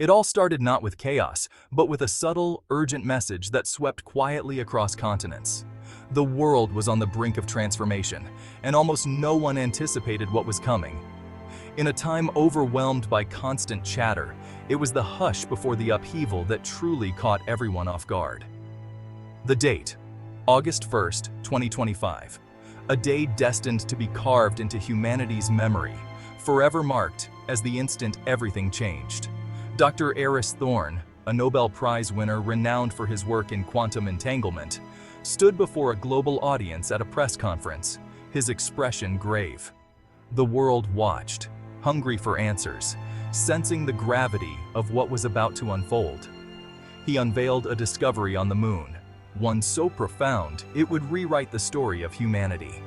It all started not with chaos, but with a subtle, urgent message that swept quietly across continents. The world was on the brink of transformation, and almost no one anticipated what was coming. In a time overwhelmed by constant chatter, it was the hush before the upheaval that truly caught everyone off guard. The date, August 1st, 2025. A day destined to be carved into humanity's memory, forever marked as the instant everything changed. Dr. Eris Thorne, a Nobel Prize winner renowned for his work in quantum entanglement, stood before a global audience at a press conference, his expression grave. The world watched, hungry for answers, sensing the gravity of what was about to unfold. He unveiled a discovery on the moon, one so profound it would rewrite the story of humanity.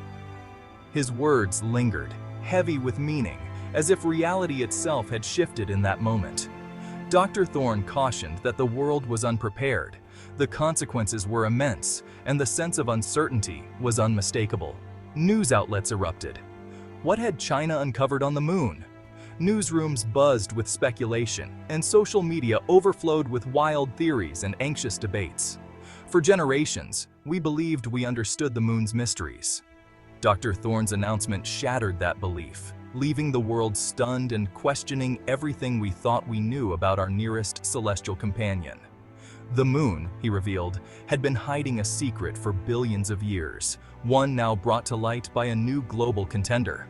His words lingered, heavy with meaning, as if reality itself had shifted in that moment. Dr. Thorne cautioned that the world was unprepared, the consequences were immense, and the sense of uncertainty was unmistakable. News outlets erupted. What had China uncovered on the moon? Newsrooms buzzed with speculation, and social media overflowed with wild theories and anxious debates. For generations, we believed we understood the moon's mysteries. Dr. Thorne's announcement shattered that belief, leaving the world stunned and questioning everything we thought we knew about our nearest celestial companion. The moon, he revealed, had been hiding a secret for billions of years, one now brought to light by a new global contender.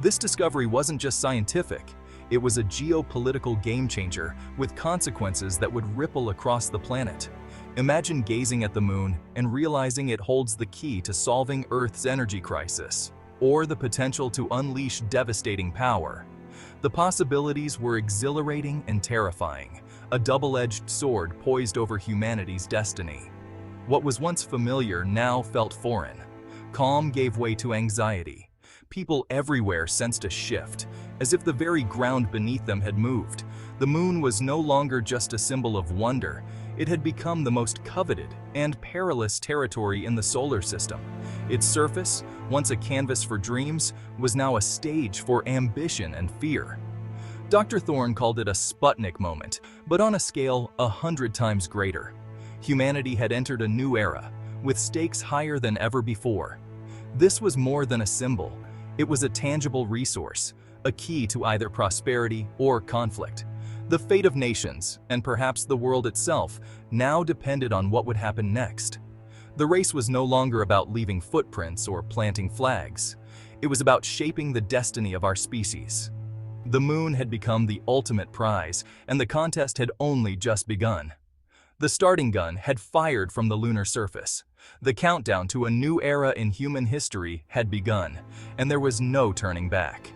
This discovery wasn't just scientific, it was a geopolitical game-changer with consequences that would ripple across the planet. Imagine gazing at the moon and realizing it holds the key to solving Earth's energy crisis, or the potential to unleash devastating power. The possibilities were exhilarating and terrifying, a double-edged sword poised over humanity's destiny. What was once familiar now felt foreign. Calm gave way to anxiety. People everywhere sensed a shift, as if the very ground beneath them had moved. The moon was no longer just a symbol of wonder, it had become the most coveted and perilous territory in the solar system. Its surface, once a canvas for dreams, was now a stage for ambition and fear. Dr. Thorne called it a Sputnik moment, but on a scale 100 times greater. Humanity had entered a new era, with stakes higher than ever before. This was more than a symbol. It was a tangible resource, a key to either prosperity or conflict. The fate of nations, and perhaps the world itself, now depended on what would happen next. The race was no longer about leaving footprints or planting flags. It was about shaping the destiny of our species. The moon had become the ultimate prize, and the contest had only just begun. The starting gun had fired from the lunar surface. The countdown to a new era in human history had begun, and there was no turning back.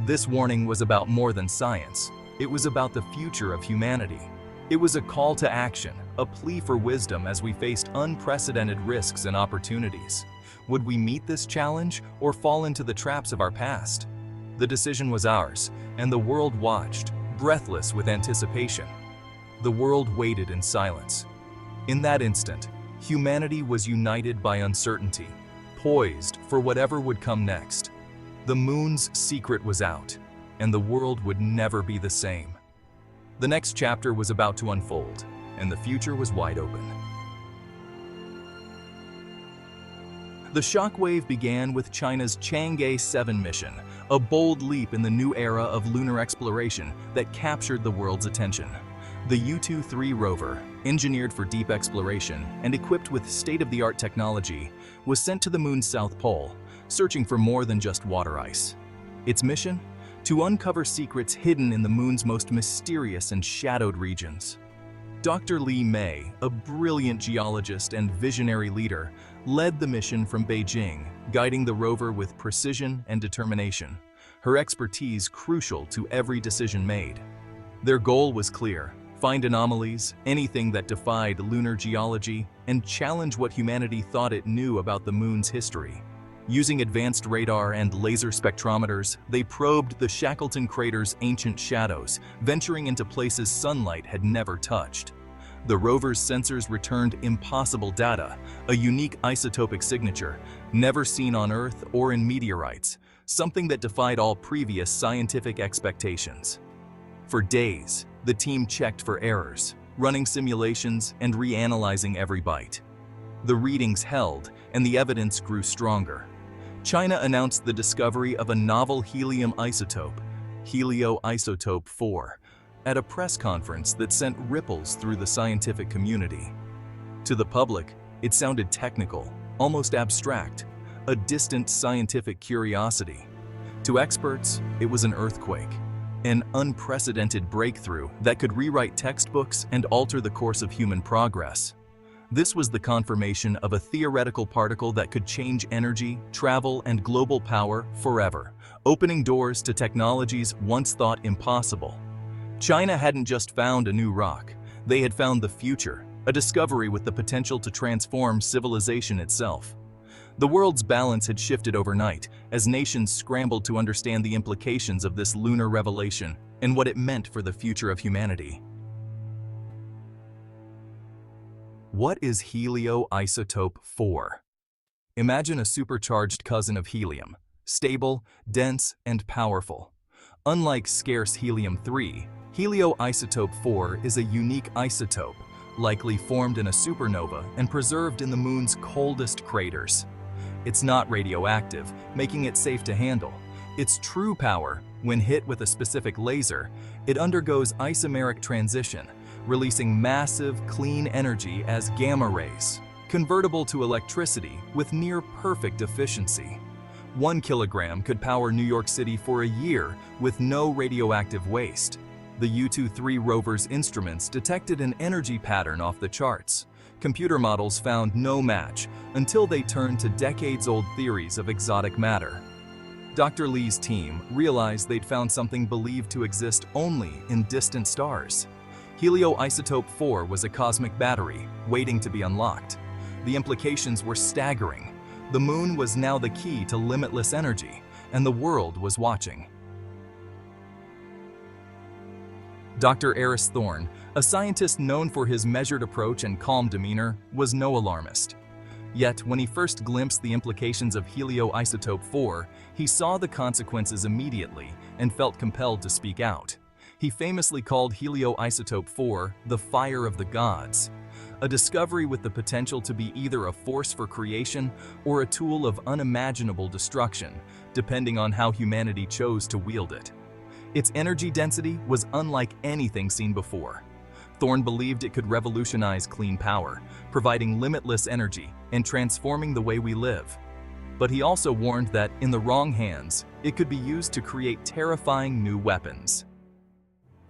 This warning was about more than science. It was about the future of humanity. It was a call to action, a plea for wisdom as we faced unprecedented risks and opportunities. Would we meet this challenge or fall into the traps of our past? The decision was ours, and the world watched, breathless with anticipation. The world waited in silence. In that instant, humanity was united by uncertainty, poised for whatever would come next. The moon's secret was out, and the world would never be the same. The next chapter was about to unfold, and the future was wide open. The shockwave began with China's Chang'e 7 mission, a bold leap in the new era of lunar exploration that captured the world's attention. The Yutu-3 rover, engineered for deep exploration and equipped with state-of-the-art technology, was sent to the moon's south pole, searching for more than just water ice. Its mission? To uncover secrets hidden in the moon's most mysterious and shadowed regions. Dr. Li Mei, a brilliant geologist and visionary leader, led the mission from Beijing, guiding the rover with precision and determination, her expertise crucial to every decision made. Their goal was clear: find anomalies, anything that defied lunar geology, and challenge what humanity thought it knew about the moon's history. Using advanced radar and laser spectrometers, they probed the Shackleton crater's ancient shadows, venturing into places sunlight had never touched. The rover's sensors returned impossible data, a unique isotopic signature, never seen on Earth or in meteorites, something that defied all previous scientific expectations. For days, The team checked for errors, running simulations and reanalyzing every byte. The readings held, and the evidence grew stronger. China announced the discovery of a novel helium isotope, helioisotope 4, at a press conference that sent ripples through the scientific community. To the public, it sounded technical, almost abstract, a distant scientific curiosity. To experts, it was an earthquake, an unprecedented breakthrough that could rewrite textbooks and alter the course of human progress. This was the confirmation of a theoretical particle that could change energy, travel, and global power forever, opening doors to technologies once thought impossible. China hadn't just found a new rock, they had found the future, a discovery with the potential to transform civilization itself. The world's balance had shifted overnight as nations scrambled to understand the implications of this lunar revelation and what it meant for the future of humanity. What is helioisotope 4? Imagine a supercharged cousin of helium, stable, dense, and powerful. Unlike scarce helium-3, helioisotope 4 is a unique isotope, likely formed in a supernova and preserved in the moon's coldest craters. It's not radioactive, making it safe to handle. Its true power, when hit with a specific laser, it undergoes isomeric transition, releasing massive, clean energy as gamma rays, convertible to electricity with near-perfect efficiency. 1 kilogram could power New York City for a year with no radioactive waste. The U-23 rover's instruments detected an energy pattern off the charts. Computer models found no match until they turned to decades-old theories of exotic matter. Dr. Lee's team realized they'd found something believed to exist only in distant stars. Helioisotope 4 was a cosmic battery, waiting to be unlocked. The implications were staggering. The moon was now the key to limitless energy, and the world was watching. Dr. Eris Thorne, a scientist known for his measured approach and calm demeanor, was no alarmist. Yet, when he first glimpsed the implications of helioisotope 4, he saw the consequences immediately and felt compelled to speak out. He famously called helioisotope 4 the fire of the gods, a discovery with the potential to be either a force for creation or a tool of unimaginable destruction, depending on how humanity chose to wield it. Its energy density was unlike anything seen before. Thorne believed it could revolutionize clean power, providing limitless energy and transforming the way we live. But he also warned that, in the wrong hands, it could be used to create terrifying new weapons.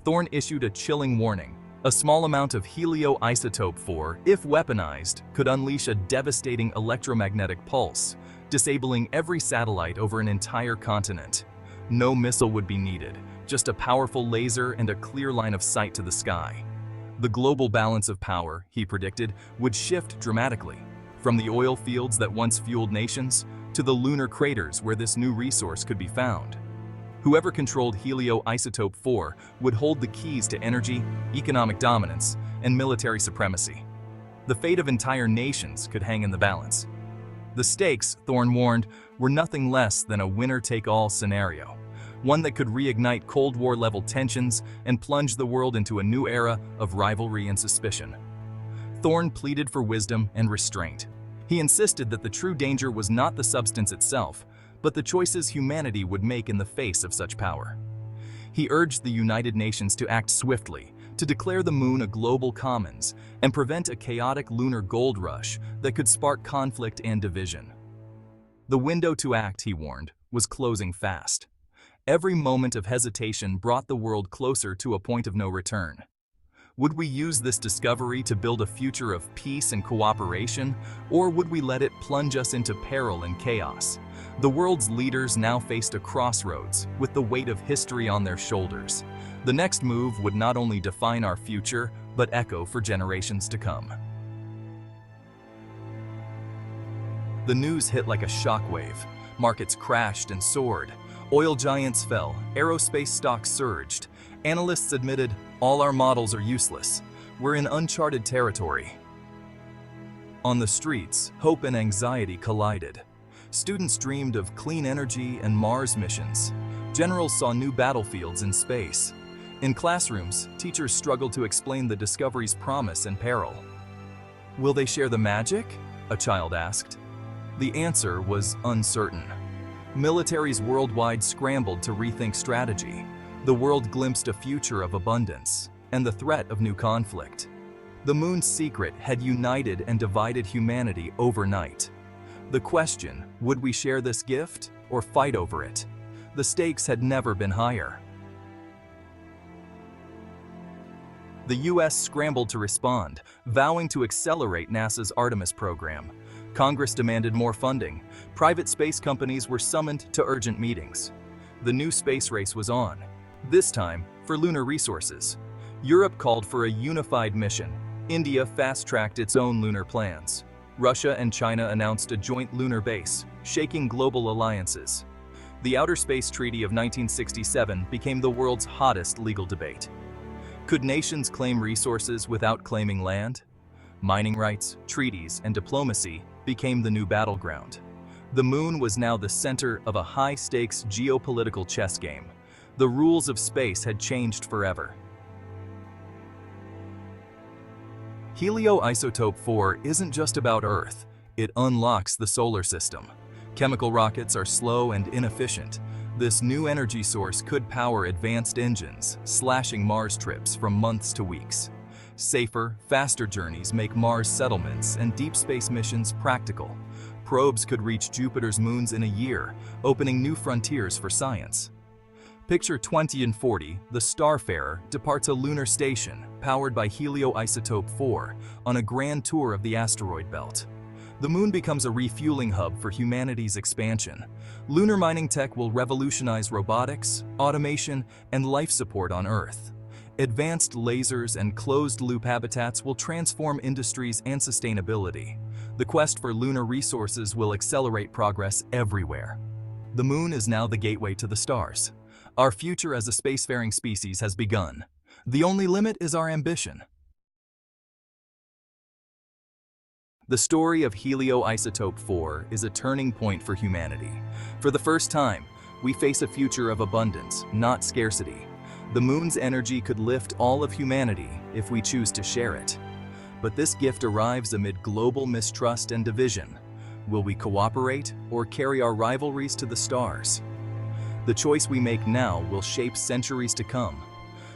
Thorne issued a chilling warning. A small amount of helioisotope 4, if weaponized, could unleash a devastating electromagnetic pulse, disabling every satellite over an entire continent. No missile would be needed, just a powerful laser and a clear line of sight to the sky. The global balance of power, he predicted, would shift dramatically, from the oil fields that once fueled nations to the lunar craters where this new resource could be found. Whoever controlled helioisotope 4 would hold the keys to energy, economic dominance, and military supremacy. The fate of entire nations could hang in the balance. The stakes, Thorne warned, were nothing less than a winner-take-all scenario, one that could reignite Cold War-level tensions and plunge the world into a new era of rivalry and suspicion. Thorne pleaded for wisdom and restraint. He insisted that the true danger was not the substance itself, but the choices humanity would make in the face of such power. He urged the United Nations to act swiftly, to declare the moon a global commons, and prevent a chaotic lunar gold rush that could spark conflict and division. The window to act, he warned, was closing fast. Every moment of hesitation brought the world closer to a point of no return. Would we use this discovery to build a future of peace and cooperation, or would we let it plunge us into peril and chaos? The world's leaders now faced a crossroads, with the weight of history on their shoulders. The next move would not only define our future, but echo for generations to come. The news hit like a shockwave. Markets crashed and soared. Oil giants fell, aerospace stocks surged. Analysts admitted, all our models are useless. We're in uncharted territory. On the streets, hope and anxiety collided. Students dreamed of clean energy and Mars missions. Generals saw new battlefields in space. In classrooms, teachers struggled to explain the discovery's promise and peril. Will they share the magic? A child asked. The answer was uncertain. Militaries worldwide scrambled to rethink strategy. The world glimpsed a future of abundance and the threat of new conflict. The moon's secret had united and divided humanity overnight. The question, would we share this gift or fight over it? The stakes had never been higher. The US scrambled to respond, vowing to accelerate NASA's Artemis program. Congress demanded more funding. Private space companies were summoned to urgent meetings. The new space race was on, this time for lunar resources. Europe called for a unified mission. India fast-tracked its own lunar plans. Russia and China announced a joint lunar base, shaking global alliances. The Outer Space Treaty of 1967 became the world's hottest legal debate. Could nations claim resources without claiming land? Mining rights, treaties, and diplomacy became the new battleground. The moon was now the center of a high-stakes geopolitical chess game. The rules of space had changed forever. Helioisotope 4 isn't just about Earth, it unlocks the solar system. Chemical rockets are slow and inefficient. This new energy source could power advanced engines, slashing Mars trips from months to weeks. Safer, faster journeys make Mars settlements and deep space missions practical. Probes could reach Jupiter's moons in a year, opening new frontiers for science. Picture 20 and 40, the Starfarer departs a lunar station powered by helioisotope 4 on a grand tour of the asteroid belt. The moon becomes a refueling hub for humanity's expansion. Lunar mining tech will revolutionize robotics, automation, and life support on Earth. Advanced lasers and closed-loop habitats will transform industries and sustainability. The quest for lunar resources will accelerate progress everywhere. The moon is now the gateway to the stars. Our future as a spacefaring species has begun. The only limit is our ambition. The story of helioisotope 4 is a turning point for humanity. For the first time, we face a future of abundance, not scarcity. The moon's energy could lift all of humanity if we choose to share it. But this gift arrives amid global mistrust and division. Will we cooperate or carry our rivalries to the stars? The choice we make now will shape centuries to come.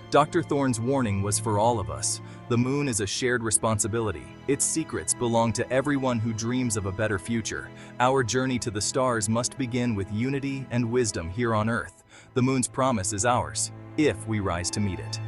Dr. Thorne's warning was for all of us. The moon is a shared responsibility. Its secrets belong to everyone who dreams of a better future. Our journey to the stars must begin with unity and wisdom here on Earth. The moon's promise is ours, if we rise to meet it.